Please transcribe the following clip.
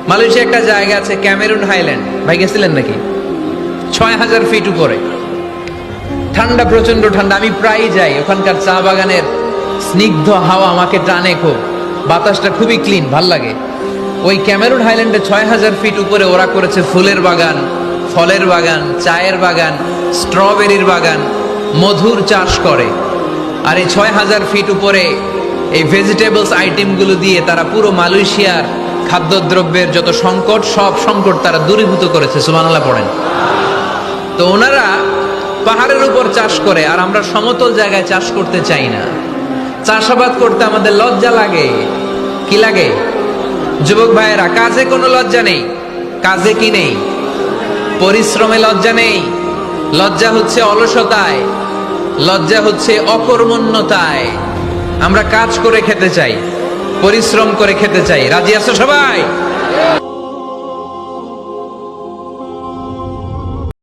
Malaysia একটা জায়গা আছে ক্যামেরুন হাইল্যান্ড, ভাই গেছিলেন নাকি? ৬,০০০ ফিট উপরে, ঠান্ডা, প্রচন্ড ঠান্ডা। আমি প্রায় যাই, ওখানকার চা বাগানের স্নিগ্ধ হাওয়া আমাকে টানে খুব, বাতাসটা খুবই ক্লিন, ভাল লাগে। ওই ক্যামেরুন হাইল্যান্ডে ৬,০০০ ফিট উপরে ওরা করেছে ফুলের বাগান, ফলের বাগান, চায়ের বাগান, স্ট্রবেরির বাগান, মধুর চাষ করে। আর এই ৬,০০০ ফিট উপরে এই ভেজিটেবলস আইটেমগুলো দিয়ে তারা পুরো মালয়েশিয়ার খাদ্যদ্রব্যের যত সংকট, সব সংকট তারা দূরীভূত করেছে। সুবহানাল্লাহ পড়েন। তো ওনারা পাহাড়ের উপর চাষ করে, আর আমরা সমতল জায়গায় চাষ করতে চাই না। চাষাবাদ করতে আমাদের লজ্জা লাগে। কি লাগে? যুবক ভাইয়েরা, কাজে কোনো লজ্জা নেই। কাজে কি নেই? পরিশ্রমে লজ্জা নেই। লজ্জা হচ্ছে অলসতায়, লজ্জা হচ্ছে অকর্মণ্যতায়। আমরা কাজ করে খেতে চাই, পরিশ্রম করে খেতে চাই। রাজি আছো সবাই?